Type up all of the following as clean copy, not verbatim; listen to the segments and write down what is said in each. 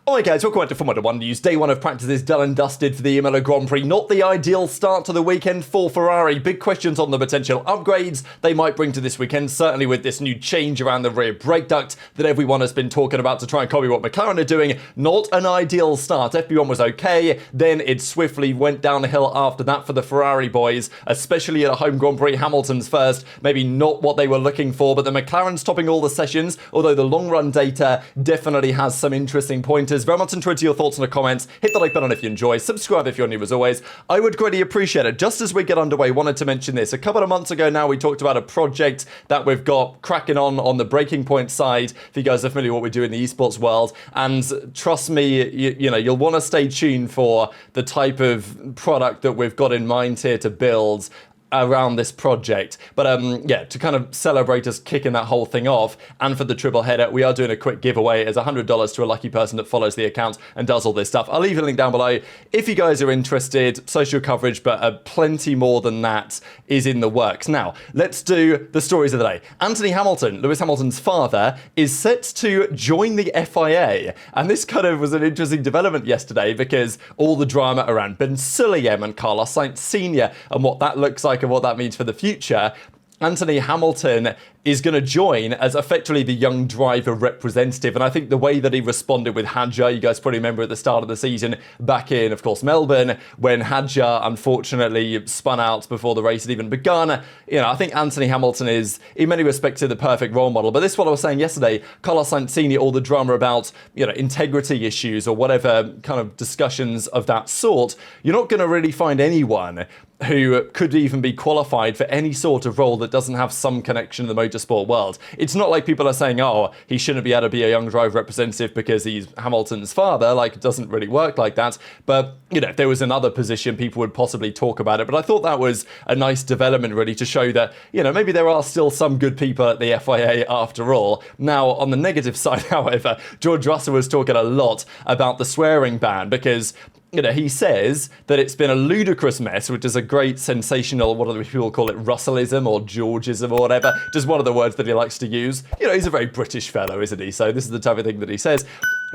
Alright guys, welcome back to Formula 1 News. Day 1 of practice is done and dusted for the Imola Grand Prix. Not the ideal start to the weekend for Ferrari. Big questions on the potential upgrades they might bring to this weekend, certainly with this new change around the rear brake duct that everyone has been talking about to try and copy what McLaren are doing. Not an ideal start. FP1 was okay, then it swiftly went downhill after that for the Ferrari boys, especially at a home Grand Prix. Hamilton's first, maybe not what they were looking for, but the McLaren's topping all the sessions, although the long run data definitely has some interesting pointers. Very much enjoyed your thoughts in the comments. Hit the like button if you enjoy. Subscribe if you're new as always. I would greatly appreciate it. Just as we get underway, wanted to mention this. A couple of months ago now, we talked about a project that we've got cracking on the breaking point side. If you guys are familiar with what we do in the esports world. And trust me, you know, you'll want to stay tuned for the type of product that we've got in mind here to build around this project. But yeah, to kind of celebrate us kicking that whole thing off, and for the triple header, we are doing a quick giveaway as $100 to a lucky person that follows the account and does all this stuff. I'll leave a link down below if you guys are interested. Social coverage, but plenty more than that is in the works. Now, let's do the stories of the day. Anthony Hamilton, Lewis Hamilton's father, is set to join the FIA. And this kind of was an interesting development yesterday because all the drama around Ben Sulayem and Carlos Sainz Sr. and what that looks like and what that means for the future. Anthony Hamilton is going to join as effectively the young driver representative. And I think the way that he responded with Hadjar, you guys probably remember at the start of the season back in, of course, Melbourne, when Hadjar unfortunately spun out before the race had even begun. You know, I think Anthony Hamilton is, in many respects, the perfect role model. But this is what I was saying yesterday. Carlos Sainz Sr., all the drama about, you know, integrity issues or whatever kind of discussions of that sort, you're not going to really find anyone who could even be qualified for any sort of role that doesn't have some connection to the motorsport world. It's not like people are saying, oh, he shouldn't be able to be a young driver representative because he's Hamilton's father. Like, it doesn't really work like that. But, you know, if there was another position, people would possibly talk about it. But I thought that was a nice development, really, to show that, you know, maybe there are still some good people at the FIA after all. Now, on the negative side, however, George Russell was talking a lot about the swearing ban because, you know, he says that it's been a ludicrous mess, which is a great sensational, what do people call it, Russellism or Georgism or whatever, just one of the words that he likes to use. You know, he's a very British fellow, isn't he? So this is the type of thing that he says.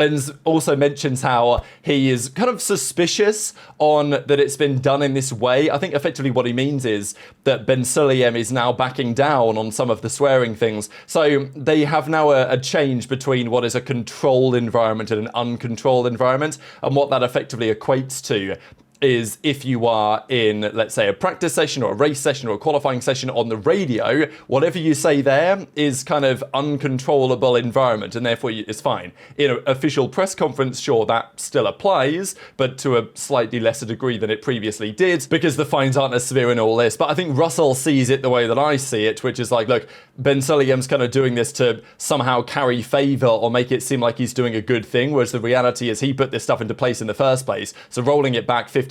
And also mentions how he is kind of suspicious on that it's been done in this way. I think effectively what he means is that Ben Sulayem is now backing down on some of the swearing things. So they have now a change between what is a controlled environment and an uncontrolled environment. And what that effectively equates to is if you are in, let's say, a practice session or a race session or a qualifying session on the radio, whatever you say there is kind of uncontrollable environment, and therefore it's fine. In an official press conference, sure, that still applies, but to a slightly lesser degree than it previously did, because the fines aren't as severe in all this. But I think Russell sees it the way that I see it, which is like, look, Ben Sulayem's kind of doing this to somehow carry favour or make it seem like he's doing a good thing, whereas the reality is he put this stuff into place in the first place. So rolling it back 50%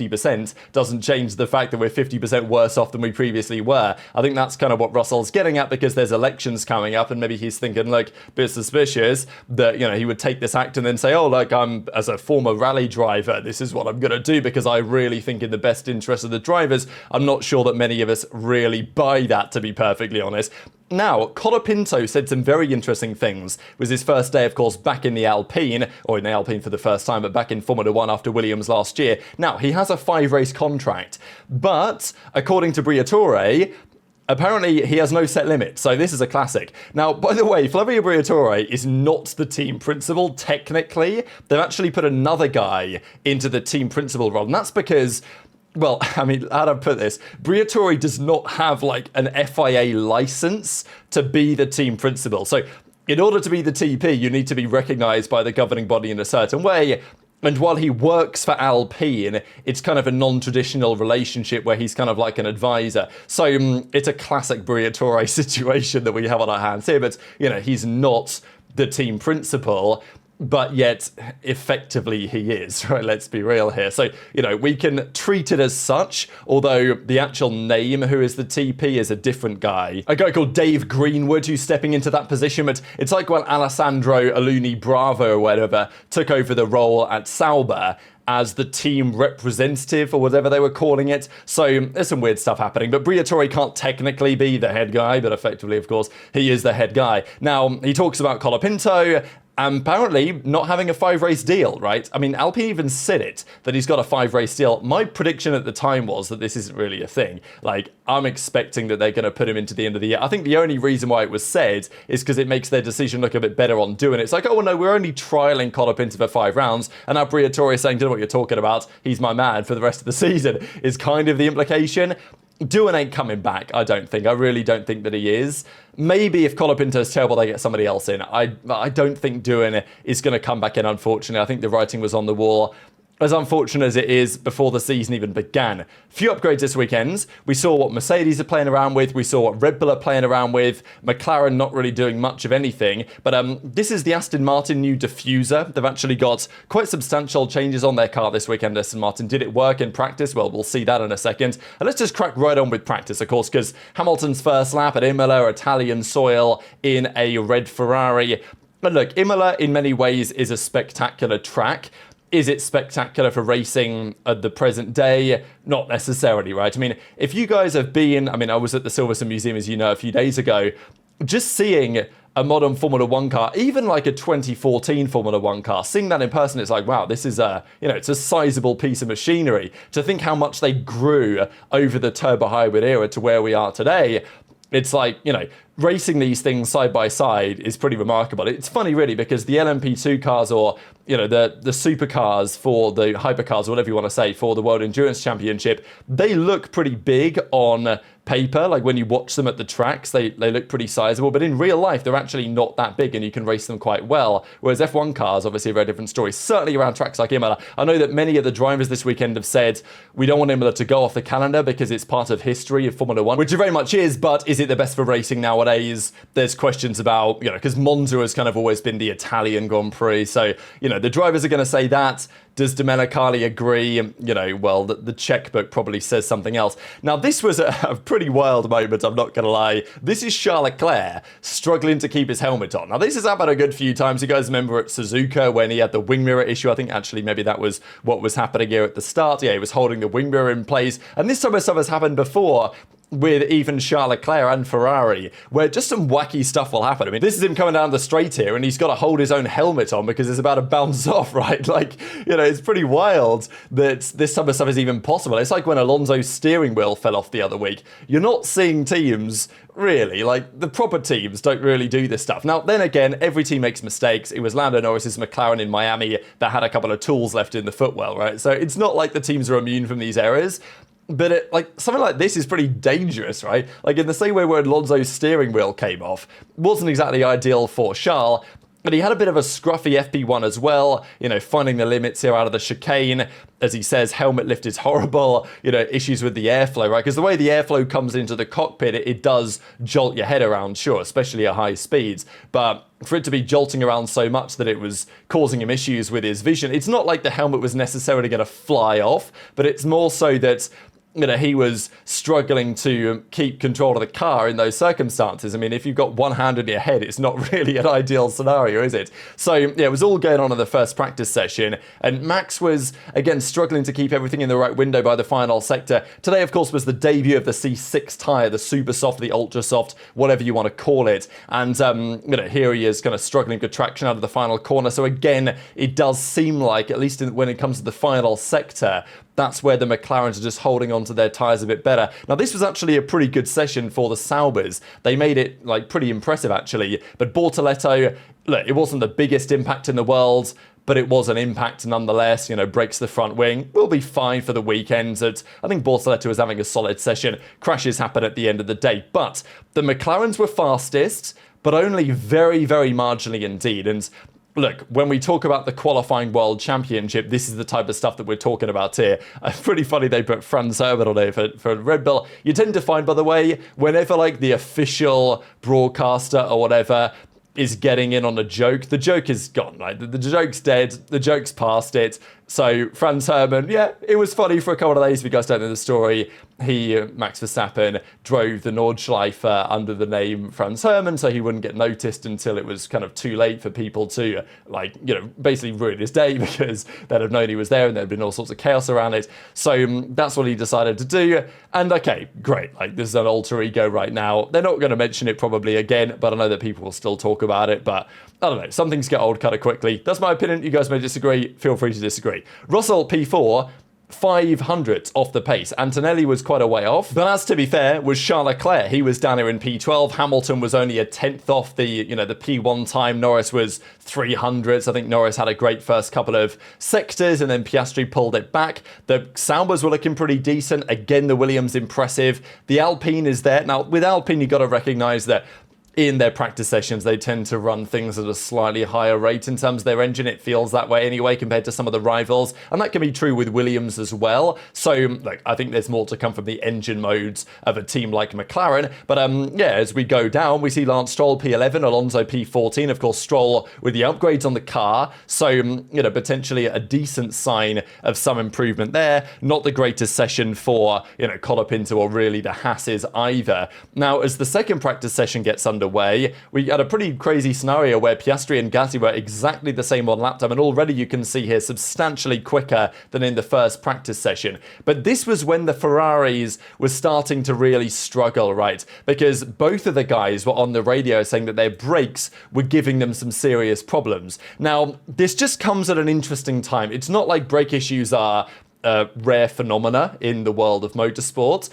doesn't change the fact that we're 50% worse off than we previously were. I think that's kind of what Russell's getting at, because there's elections coming up and maybe he's thinking, like, a bit suspicious that, you know, he would take this act and then say, oh, like, I'm, as a former rally driver, this is what I'm going to do because I really think in the best interest of the drivers. I'm not sure that many of us really buy that, to be perfectly honest. Now, Colapinto said some very interesting things. It was his first day, of course, back in the Alpine, or in the Alpine for the first time, but back in Formula 1 after Williams last year. Now, he has a 5-race contract, but according to Briatore, apparently he has no set limit, so this is a classic. Now, by the way, Flavio Briatore is not the team principal, technically. They've actually put another guy into the team principal role, and that's because, well, I mean, how do I put this? Briatore does not have, like, an FIA license to be the team principal. So in order to be the TP, you need to be recognised by the governing body in a certain way. And while he works for Alpine, it's kind of a non-traditional relationship where he's kind of like an advisor. So it's a classic Briatore situation that we have on our hands here. But, you know, he's not the team principal, but yet effectively he is, right? Let's be real here. So, you know, we can treat it as such, although the actual name who is the TP is a different guy. A guy called Dave Greenwood who's stepping into that position, but it's like when Alessandro Aluni Bravo or whatever took over the role at Sauber as the team representative or whatever they were calling it. So there's some weird stuff happening, but Briatore can't technically be the head guy, but effectively, of course, he is the head guy. Now, he talks about Colapinto, and apparently not having a 5-race deal, right? I mean, Alpine even said it, that he's got a 5-race deal. My prediction at the time was that this isn't really a thing. Like, I'm expecting that they're going to put him into the end of the year. I think the only reason why it was said is because it makes their decision look a bit better on doing it. It's like, oh, well, no, we're only trialling Colapinto for 5 rounds, and now Briatore is saying, don't know what you're talking about, he's my man for the rest of the season, is kind of the implication. Doohan ain't coming back, I don't think. I really don't think that he is. Maybe if Colapinto's terrible, they get somebody else in. I don't think Doohan is going to come back in, unfortunately. I think the writing was on the wall. As unfortunate as it is, before the season even began. Few upgrades this weekend. We saw what Mercedes are playing around with. We saw what Red Bull are playing around with. McLaren not really doing much of anything. But this is the Aston Martin new diffuser. They've actually got quite substantial changes on their car this weekend, Aston Martin. Did it work in practice? Well, we'll see that in a second. And let's just crack right on with practice, of course, because Hamilton's first lap at Imola, Italian soil, in a red Ferrari. But look, Imola in many ways is a spectacular track. Is it spectacular for racing at the present day? Not necessarily, right? I mean, if you guys have been, I was at the Silverstone Museum, as you know, a few days ago, just seeing a modern Formula One car, even like a 2014 Formula One car, seeing that in person, it's like, wow, this is it's a sizable piece of machinery. To think how much they grew over the turbo hybrid era to where we are today, it's like, racing these things side by side is pretty remarkable. It's funny, really, because the LMP2 cars, or the supercars for the hypercars, or whatever you want to say, for the World Endurance Championship, they look pretty big on paper. Like when you watch them at the tracks, they look pretty sizable, but in real life, they're actually not that big, and you can race them quite well. Whereas F1 cars, obviously, a very different story, certainly around tracks like Imola. I know that many of the drivers this weekend have said, we don't want Imola to go off the calendar because it's part of history of Formula One, which it very much is, but is it the best for racing nowadays? There's questions about, because Monza has kind of always been the Italian Grand Prix, so, the drivers are going to say that. Does Domenicali agree? Well, the checkbook probably says something else. Now, this was a pretty wild moment, I'm not going to lie. This is Charles Leclerc struggling to keep his helmet on. Now, this has happened a good few times. You guys remember at Suzuka when he had the wing mirror issue? I think actually maybe that was what was happening here at the start. Yeah, he was holding the wing mirror in place. And this time stuff has happened before with even Charles Leclerc and Ferrari, where just some wacky stuff will happen. I mean, this is him coming down the straight here, and he's got to hold his own helmet on because it's about to bounce off, right? Like, it's pretty wild that this type of stuff is even possible. It's like when Alonso's steering wheel fell off the other week. You're not seeing teams, really, like the proper teams don't really do this stuff. Now, then again, every team makes mistakes. It was Lando Norris's McLaren in Miami that had a couple of tools left in the footwell, right? So it's not like the teams are immune from these errors. But something like this is pretty dangerous, right? Like in the same way where Alonso's steering wheel came off, wasn't exactly ideal for Charles, but he had a bit of a scruffy FP1 as well, finding the limits here out of the chicane. As he says, helmet lift is horrible, issues with the airflow, right? Because the way the airflow comes into the cockpit, it does jolt your head around, sure, especially at high speeds. But for it to be jolting around so much that it was causing him issues with his vision, it's not like the helmet was necessarily going to fly off, but it's more so that he was struggling to keep control of the car in those circumstances. I mean, if you've got one hand in your head, it's not really an ideal scenario, is it? So, yeah, it was all going on in the first practice session, and Max was, again, struggling to keep everything in the right window by the final sector. Today, of course, was the debut of the C6 tyre, the super soft, the ultra soft, whatever you want to call it. And, here he is kind of struggling with traction out of the final corner. So, again, it does seem like, at least when it comes to the final sector, that's where the McLarens are just holding on to their tyres a bit better. Now, this was actually a pretty good session for the Saubers. They made it, pretty impressive, actually. But Bortoletto, look, it wasn't the biggest impact in the world, but it was an impact nonetheless, breaks the front wing. We'll be fine for the weekend. I think Bortoletto was having a solid session. Crashes happen at the end of the day. But the McLarens were fastest, but only very, very marginally indeed. And look, when we talk about the qualifying world championship, this is the type of stuff that we're talking about here. Pretty funny they put Franz Herbert on there for Red Bull. You tend to find, by the way, whenever the official broadcaster or whatever is getting in on a joke, the joke is gone, right? The joke's dead, the joke's past it. So Franz Hermann, yeah, it was funny for a couple of days. If you guys don't know the story, Max Verstappen, drove the Nordschleife under the name Franz Hermann, so he wouldn't get noticed until it was kind of too late for people to, basically ruin his day because they'd have known he was there and there'd been all sorts of chaos around it. So that's what he decided to do. And okay, great. This is an alter ego right now. They're not going to mention it probably again, but I know that people will still talk about it, but I don't know, some things get old kind of quickly. That's my opinion. You guys may disagree. Feel free to disagree. Russell P4, 500 off the pace. Antonelli was quite a way off, but as to be fair, was Charles Leclerc. He was down here in P12. Hamilton was only a 10th off the P1 time. Norris was 300s. I think Norris had a great first couple of sectors, and then Piastri pulled it back. The Saubers were looking pretty decent. Again, the Williams impressive. The Alpine is there. Now, with Alpine, you got to recognize that in their practice sessions, they tend to run things at a slightly higher rate in terms of their engine. It feels that way anyway compared to some of the rivals. And that can be true with Williams as well. So, like, I think there's more to come from the engine modes of a team like McLaren. But yeah, as we go down, we see Lance Stroll P11, Alonso P14. Of course, Stroll with the upgrades on the car. So, potentially a decent sign of some improvement there. Not the greatest session for, Colapinto or really the Hasses either. Now, as the second practice session gets underway, we had a pretty crazy scenario where Piastri and Gasly were exactly the same on lap time, and already you can see here substantially quicker than in the first practice session. But this was when the Ferraris were starting to really struggle, right? Because both of the guys were on the radio saying that their brakes were giving them some serious problems. Now, this just comes at an interesting time. It's not like brake issues are a rare phenomena in the world of motorsport.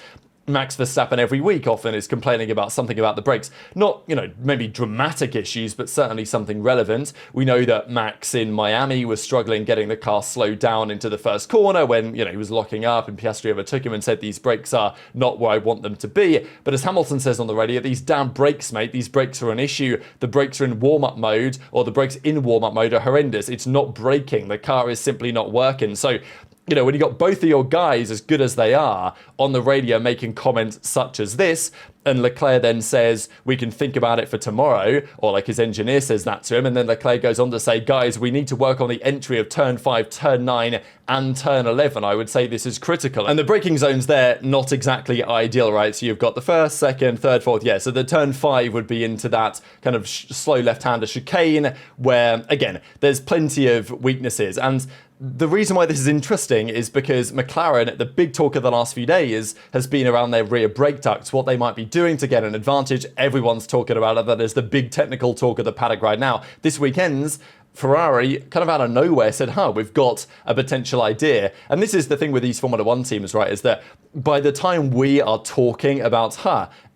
Max Verstappen every week often is complaining about something about the brakes. Not, maybe dramatic issues, but certainly something relevant. We know that Max in Miami was struggling getting the car slowed down into the first corner when, he was locking up and Piastri overtook him and said, these brakes are not where I want them to be. But as Hamilton says on the radio, these damn brakes, mate, these brakes are an issue. The brakes are in warm-up mode, or the brakes in warm-up mode are horrendous. It's not braking. The car is simply not working. So, when you got both of your guys, as good as they are, on the radio making comments such as this, and Leclerc then says, we can think about it for tomorrow, or like his engineer says that to him, and then Leclerc goes on to say, guys, we need to work on the entry of turn 5, turn 9, and turn 11. I would say this is critical. And the braking zones there, not exactly ideal, right? So you've got the first, second, third, fourth, yeah. So the turn 5 would be into that kind of slow left-hander chicane, where, again, there's plenty of weaknesses. And the reason why this is interesting is because McLaren, the big talk of the last few days, has been around their rear brake ducts, what they might be doing to get an advantage. Everyone's talking about it. That is the big technical talk of the paddock right now. This weekend's Ferrari, kind of out of nowhere, said, we've got a potential idea. And this is the thing with these Formula One teams, right, is that by the time we are talking about,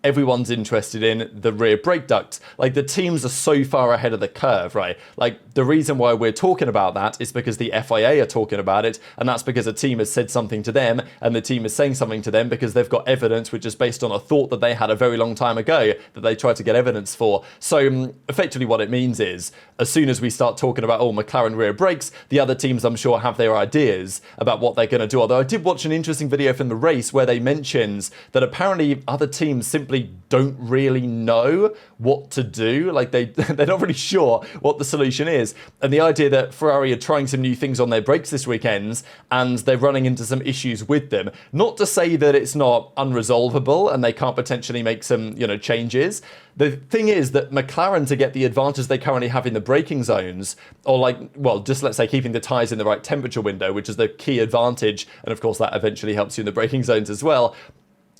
everyone's interested in the rear brake duct. Like, the teams are so far ahead of the curve, right? Like, the reason why we're talking about that is because the FIA are talking about it, and that's because a team has said something to them, and the team is saying something to them because they've got evidence which is based on a thought that they had a very long time ago that they tried to get evidence for. So, effectively what it means is, as soon as we start talking about, McLaren rear brakes, the other teams, I'm sure, have their ideas about what they're going to do. Although I did watch an interesting video from the race where they mentioned that apparently other teams simply don't really know what to do. Like, they're not really sure what the solution is. And the idea that Ferrari are trying some new things on their brakes this weekend, and they're running into some issues with them. Not to say that it's not unresolvable and they can't potentially make some, changes. The thing is that McLaren, to get the advantage they currently have in the braking zones, or just let's say keeping the tyres in the right temperature window, which is the key advantage, and of course that eventually helps you in the braking zones as well.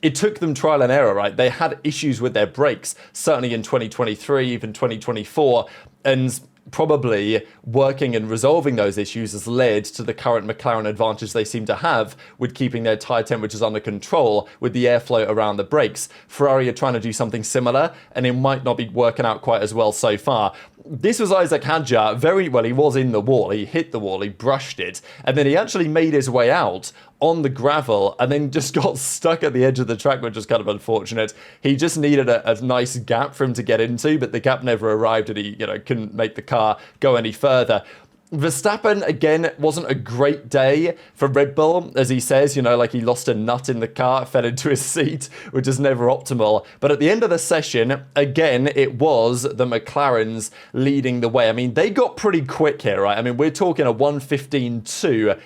It took them trial and error, right? They had issues with their brakes, certainly in 2023, even 2024, and probably working and resolving those issues has led to the current McLaren advantage they seem to have with keeping their tyre temperatures under control with the airflow around the brakes. Ferrari are trying to do something similar, and it might not be working out quite as well so far. This was Isaac Hadjar. He was in the wall. He hit the wall, he brushed it, and then he actually made his way out on the gravel and then just got stuck at the edge of the track, which was kind of unfortunate. He just needed a nice gap for him to get into, but the gap never arrived and he, couldn't make the car go any further. Verstappen, again, wasn't a great day for Red Bull, as he says, he lost a nut in the car, fell into his seat, which is never optimal. But at the end of the session, again, it was the McLarens leading the way. I mean, they got pretty quick here, right? I mean, we're talking a 1:15.2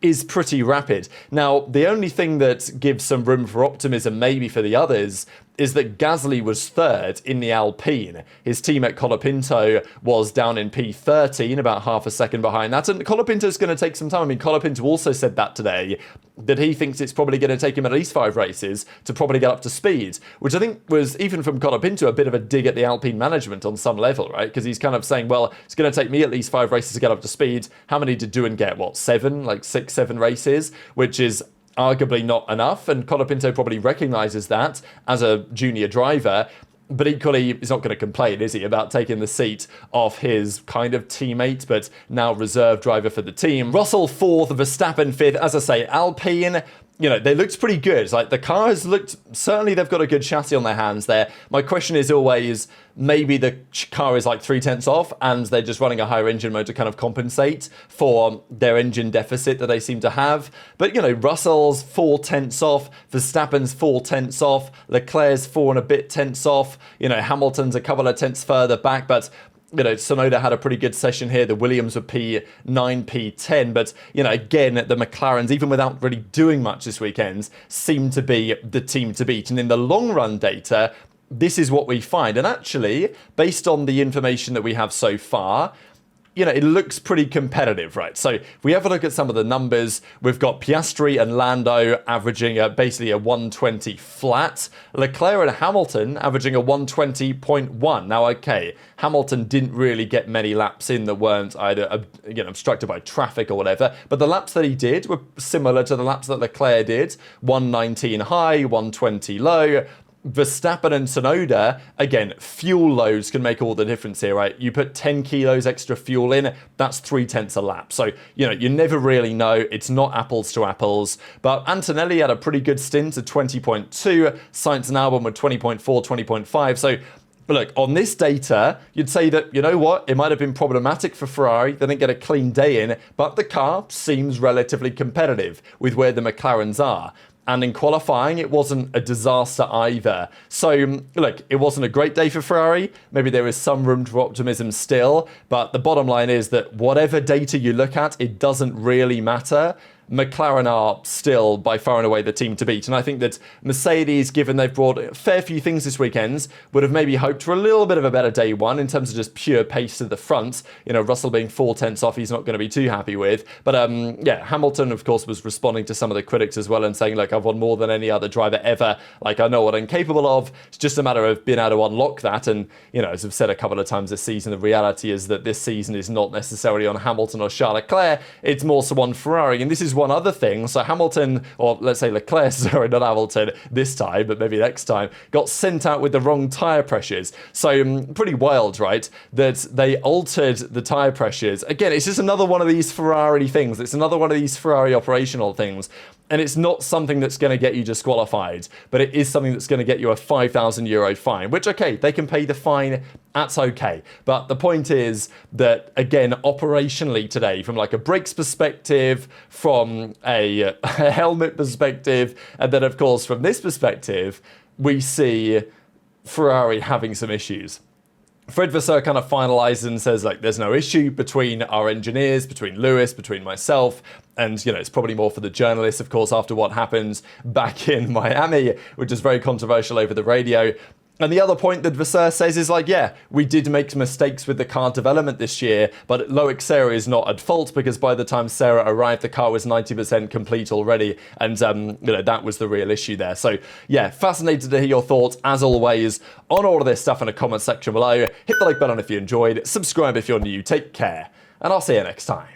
is pretty rapid. Now, the only thing that gives some room for optimism maybe for the others is that Gasly was third in the Alpine. His teammate Colapinto was down in P13, about half a second behind that. And Colapinto's going to take some time. I mean, Colapinto also said that today, that he thinks it's probably going to take him at least 5 races to probably get up to speed, which I think was, even from Colapinto, a bit of a dig at the Alpine management on some level, right? Because he's kind of saying, well, it's going to take me at least 5 races to get up to speed. How many did Doohan get? What, 7? Like 6, 7 races, which is arguably not enough, and Colapinto probably recognises that as a junior driver, but equally he's not going to complain, is he, about taking the seat off his kind of teammate, but now reserve driver for the team. Russell 4th, Verstappen 5th. As I say, Alpine, you know, they looked pretty good. Like, the car has looked, certainly they've got a good chassis on their hands there. My question is always, maybe the car is like 3/10 off and they're just running a higher engine mode to kind of compensate for their engine deficit that they seem to have. But, you know, Russell's 4/10 off, Verstappen's 4/10 off, Leclerc's 4 and a bit tenths off, you know, Hamilton's a couple of tenths further back, but you know, Tsunoda had a pretty good session here. The Williams were P9, P10. But, you know, again, the McLarens, even without really doing much this weekend, seem to be the team to beat. And in the long run data, this is what we find. And actually, based on the information that we have so far, you know, it looks pretty competitive, right? So if we have a look at some of the numbers, we've got Piastri and Lando averaging basically a 120 flat. Leclerc and Hamilton averaging a 120.1. Now, okay, Hamilton didn't really get many laps in that weren't either, you know, obstructed by traffic or whatever, but the laps that he did were similar to the laps that Leclerc did. 119 high, 120 low. Verstappen and Tsunoda, again, fuel loads can make all the difference here, right? You put 10 kilos extra fuel in, that's 3/10 a lap. So, you know, you never really know. It's not apples to apples. But Antonelli had a pretty good stint at 20.2. Sainz and Albon were 20.4, 20.5. So, look, on this data, you'd say that, you know what, it might have been problematic for Ferrari. They didn't get a clean day in, but the car seems relatively competitive with where the McLarens are. And in qualifying, it wasn't a disaster either. So, look, it wasn't a great day for Ferrari. Maybe there is some room for optimism still. But the bottom line is that whatever data you look at, it doesn't really matter. McLaren are still by far and away the team to beat. And I think that Mercedes, given they've brought a fair few things this weekend, would have maybe hoped for a little bit of a better day one in terms of just pure pace to the front. You know, Russell being 4/10 off, he's not going to be too happy with. But yeah, Hamilton, of course, was responding to some of the critics as well and saying, look, I've won more than any other driver ever. Like, I know what I'm capable of. It's just a matter of being able to unlock that. And, you know, as I've said a couple of times this season, the reality is that this season is not necessarily on Hamilton or Charles Leclerc. It's more so on Ferrari. And this is one other thing. So Hamilton, or let's say Leclerc, sorry, not Hamilton this time, but maybe next time, got sent out with the wrong tyre pressures. So pretty wild, right? That they altered the tyre pressures. Again, it's just another one of these Ferrari things. It's another one of these Ferrari operational things. And it's not something that's going to get you disqualified, but it is something that's going to get you a €5,000 fine, which, okay, they can pay the fine. That's okay. But the point is that, again, operationally today, from like a brakes perspective, from a helmet perspective, and then, of course, from this perspective, we see Ferrari having some issues. Fred Vasseur kind of finalizes and says, like, there's no issue between our engineers, between Lewis, between myself, and, you know, it's probably more for the journalists, of course, after what happened back in Miami, which is very controversial over the radio. And the other point that Vasseur says is like, yeah, we did make mistakes with the car development this year, but Loic Serra is not at fault because by the time Serra arrived, the car was 90% complete already. And, you know, that was the real issue there. So, yeah, fascinated to hear your thoughts, as always, on all of this stuff in the comment section below. Hit the like button if you enjoyed, subscribe if you're new, take care, and I'll see you next time.